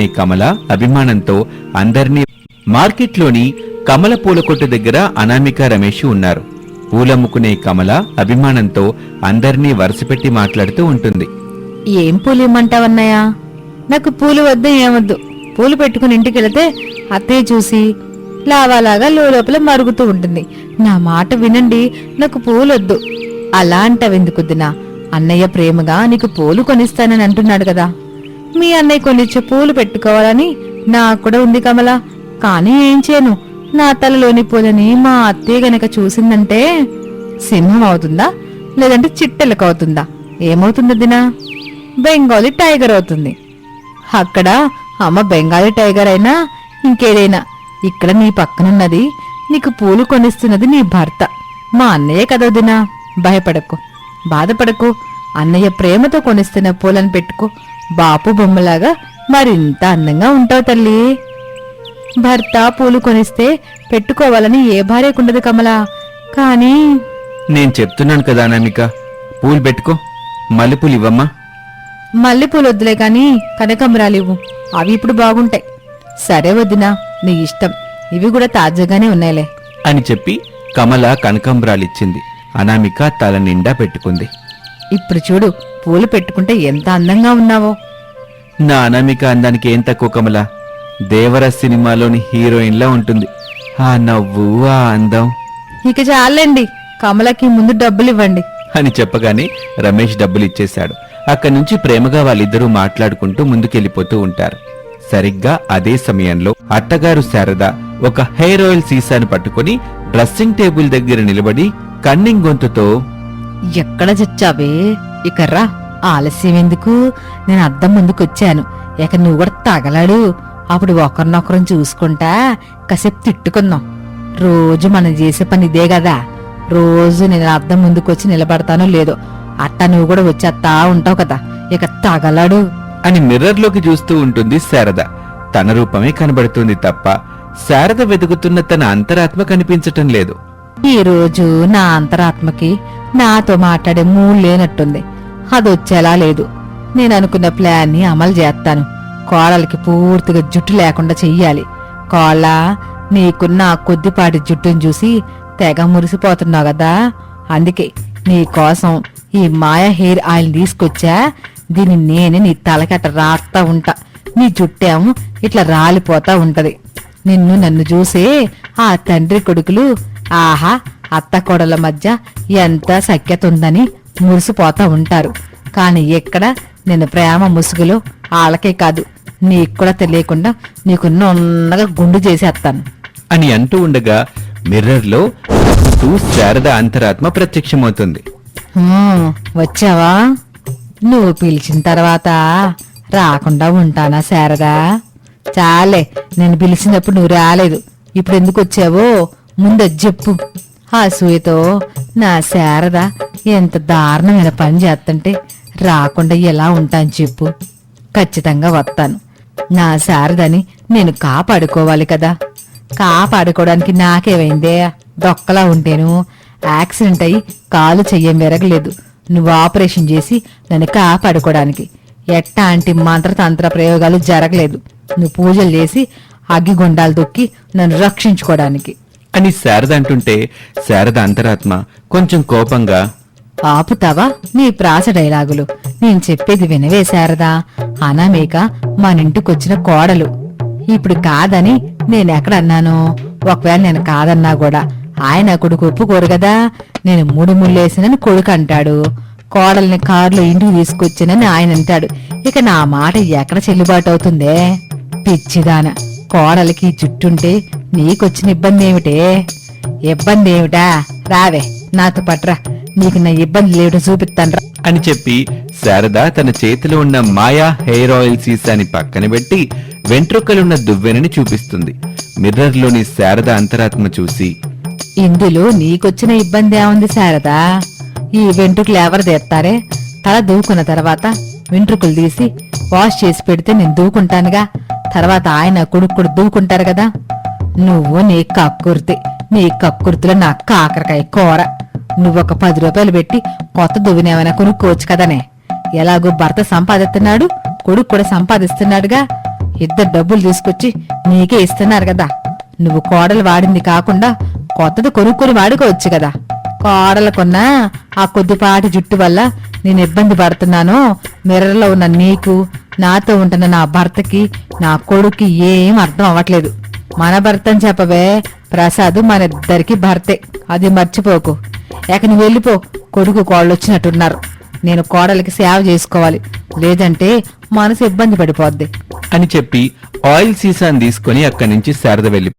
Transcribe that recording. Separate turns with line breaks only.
అమ్ముకునే కమల అభిమానంతో అందర్నీ మార్కెట్లోని కమల పూల కొట్టు దగ్గర అనామిక రమేష్ ఉన్నారు. పూలమ్ముకునే కమల అభిమానంతో అందర్నీ వరుసపెట్టి మాట్లాడుతూ ఉంటుంది.
ఏం పూలు ఇమ్మంటావన్నయ్యా? నాకు పూలు వద్దు, ఏమొద్దు. పూలు పెట్టుకుని ఇంటికెళితే అత్తయ్య చూసి లావాలాగా లోపల మరుగుతూ ఉంటుంది. నా మాట వినండి, నాకు పూలొద్దు. అలా అంటావెందుకుద్దినా? అన్నయ్య ప్రేమగా నీకు పూలు కొనిస్తానని అంటున్నాడు కదా. మీ అన్నయ్య కొనిచ్చే పూలు పెట్టుకోవాలని నాకు కూడా ఉంది కమల. కానీ ఏం చేయను, నా తలలోని పూలని మా అత్తయ్య గనక చూసిందంటే సింహం అవుతుందా, లేదంటే చిట్టెలకు అవుతుందా? ఏమవుతుందా దినా? బెంగాలీ టైగర్ అవుతుంది. అక్కడ అమ్మ బెంగాలీ టైగర్ అయినా ఇంకేదైనా, ఇక్కడ నీ పక్కనున్నది, నీకు పూలు కొనిస్తున్నది నీ భర్త, మా అన్నయ్య కదా దినా. భయపడకు, బాధపడకు. అన్నయ్య ప్రేమతో కొనిస్తున్న పూలను పెట్టుకో. బాపు బొమ్మలాగా మరింత అందంగా ఉంటావు తల్లి. భర్త పూలు కొనిస్తే పెట్టుకోవాలని ఏ భార్యకుండదు కమలా. కానీ
నేను చెప్తున్నాను కదా అనామిక, పూలు పెట్టుకో. మల్లెపూలు ఇవ్వమ్మా.
మల్లెపూలు వద్దులే కాని కనకాంబరాలివ్వు, అవి ఇప్పుడు బాగుంటాయి. సరే వదినా, నీ ఇష్టం. ఇవి కూడా తాజాగానే ఉన్నాయిలే
అని చెప్పి కమల కనకాంబరాలిచ్చింది. అనామిక తల నిండా పెట్టుకుంది.
ఇప్పుడు చూడు, పూలు పెట్టుకుంటే ఎంత అందంగా ఉన్నావో.
నా అనామిక అందానికి ఏం తక్కువ కమల? దేవర సినిమాలోని హీరోయిన్లా ఉంటుంది. ఆ నవ్వు, ఆ అందం.
ఇక చాలండి, కమలకి ముందు డబ్బులివ్వండి
అని చెప్పగానే రమేష్ డబ్బులిచ్చేశాడు. అక్కడి నుంచి ప్రేమగా వాళ్ళిద్దరూ మాట్లాడుకుంటూ ముందుకెళ్లిపోతూ ఉంటారు. సరిగ్గా అదే సమయంలో అత్తగారు శారద ఒక హెయిర్ ఆయిల్ సీసాను పట్టుకుని డ్రెస్సింగ్ టేబుల్ దగ్గర నిలబడి కన్నింగ్ గొంతుతో,
ఎక్కడ చచ్చావే? ఇక రా, ఆలస్యం ఎందుకు? నేను అద్దం ముందుకొచ్చాను, ఇక నువ్వు కూడా తగలాడు. అప్పుడు ఒకరినొకరం చూసుకుంటా కాసేపు తిట్టుకుందాం. రోజు మనం చేసే పని ఇదే కదా. రోజు నేను అద్దం ముందుకొచ్చి నిలబడతానో లేదో, అట్టా నువ్వు కూడా వచ్చేస్తా ఉంటావు కదా. ఇక తగలాడు
అని మిర్రర్లోకి చూస్తూ ఉంటుంది శారద. తన రూపమే కనబడుతుంది తప్ప శారద వెతుకుతున్న తన అంతరాత్మ కనిపించటం లేదు.
ఈ రోజు నా అంతరాత్మకి నాతో మాట్లాడే మూడు లేనట్టుంది. అదొచ్చేలా లేదు. నేను అనుకున్న ప్లాన్ ని అమలు చేస్తాను. కోడలికి పూర్తిగా జుట్టు లేకుండా చెయ్యాలి. కోళ్ళ, నీకున్న ఆ కొద్దిపాటి జుట్టును చూసి తెగ మురిసిపోతున్నావు కదా. అందుకే నీ కోసం ఈ మాయా హెయిర్ ఆయిల్ తీసుకొచ్చా. దీన్ని నేనే నీ తలకట్ట రాస్తా ఉంటా. నీ జుట్టేమో ఇట్లా రాలిపోతా ఉంటది. నిన్ను నన్ను చూసే ఆ తండ్రి కొడుకులు ఆహా అత్త కోడల మధ్య ఎంత సఖ్యత ఉందని మురిసిపోతా ఉంటారు. కాని ఎక్కడ నేను ప్రేమ ముసుగులో వాళ్ళకే కాదు, నీకు కూడా తెలియకుండా నీకు నొన్నగా గుండు చేసేస్తాను
అని అంటూ ఉండగా మిర్రర్లో శారద అంతరాత్మ ప్రత్యక్షమవుతుంది.
వచ్చావా? నువ్వు పిలిచిన తర్వాత రాకుండా ఉంటానా శారదా? చాలే, నేను పిలిచినప్పుడు నువ్వు రాలేదు. ఇప్పుడు ఎందుకు వచ్చావో ముందు చెప్పు. ఆ సూయతో నా శారద ఎంత దారుణమైన పని చేస్తుంటే రాకుండా ఎలా ఉంటాను చెప్పు. ఖచ్చితంగా వస్తాను. నా శారదని నేను కాపాడుకోవాలి కదా. కాపాడుకోవడానికి నాకేమైందే? డొక్కలా ఉంటేను యాక్సిడెంట్ అయి కాలు చెయ్యం విరగలేదు. నువ్వు ఆపరేషన్ చేసి నన్ను కాపాడుకోవడానికి. ఎట్టాంటి మంత్రతంత్ర ప్రయోగాలు జరగలేదు. నువ్వు పూజలు చేసి అగ్గిగొండాలు దొక్కి నన్ను రక్షించుకోవడానికి
అని శారద అంటుంటే శారద అంతరాత్మ కొంచెం కోపంగా,
ఆపుతావా నీ ప్రాస డైలాగులు? నేను చెప్పేది వినవే శారదా. అనామేక మనింటికొచ్చిన కోడలు. ఇప్పుడు కాదని నేనెక్కడన్నాను? ఒకవేళ నేను కాదన్నా కూడా ఆయన కొడుకు ఒప్పుకోరు కదా. నేను మూడు ముళ్ళేసినని కొడుకు అంటాడు. కోడల్ని కారులో ఇంటికి తీసుకొచ్చానని ఆయన అంటాడు. ఇక నా మాట ఎక్కడ చెల్లుబాటు అవుతుందే? పిచ్చిదాన, కోడలికి జుట్టుంటే నీకొచ్చిన ఇబ్బంది ఏమిటే? ఇబ్బంది ఏమిటా? రావే నాతో పట్రా, నీకు నా ఇబ్బంది లేవటం చూపిస్తాన్రా
అని చెప్పి శారద తన చేతిలో ఉన్న మాయా హెయిర్ ఆయిల్ సీసాని పక్కన పెట్టి వెంట్రుకలున్న దువ్వెనని చూపిస్తుంది. మిర్రర్లోని శారద అంతరాత్మ చూసి,
ఇందులో నీకొచ్చిన ఇబ్బంది ఏముంది శారదా? ఈ వెంట్రుకలు ఎవరు తీస్తారే? తల దూకున్న తర్వాత వెంట్రుకలు తీసి వాష్ చేసి పెడితే నేను దూకుంటానుగా. తర్వాత ఆయన కొడుకు దూకుంటారు కదా. నువ్వు నీ కక్కుర్తి, నీ కక్కుర్తిలో నా కాకరకాయ కూర. నువ్వొక 10 రూపాయలు పెట్టి కొత్త దువ్వెనేమైనా కొనుక్కోవచ్చు కదనే. ఎలాగో భర్త సంపాదిస్తున్నాడు, కొడుకు కూడా సంపాదిస్తున్నాడుగా. ఇద్దరు డబ్బులు తీసుకొచ్చి నీకే ఇస్తున్నారు కదా. నువ్వు కోడలు వాడింది కాకుండా కొత్తది కొనుక్కొని వాడుకోవచ్చు కదా. కోడలకున్నా ఆ కొద్దిపాటి జుట్టు వల్ల నేను ఇబ్బంది పడుతున్నాను. మిర్రర్లో ఉన్న నీకు, నాతో ఉంటున్న నా భర్తకి, నా కొడుక్కి ఏం అర్థం అవ్వట్లేదు. మన భర్త అని చెప్పవే, ప్రసాద్ మన ఇద్దరికి భర్తే, అది మర్చిపోకు. ఇక నువ్వు వెళ్ళిపో, కొడుకు కోళ్ళు వచ్చినట్టున్నారు. నేను కోడలికి సేవ చేసుకోవాలి, లేదంటే మనసు ఇబ్బంది పడిపోద్ది
అని చెప్పి ఆయిల్ సీసాను తీసుకుని అక్కడి నుంచి శారద వెళ్ళి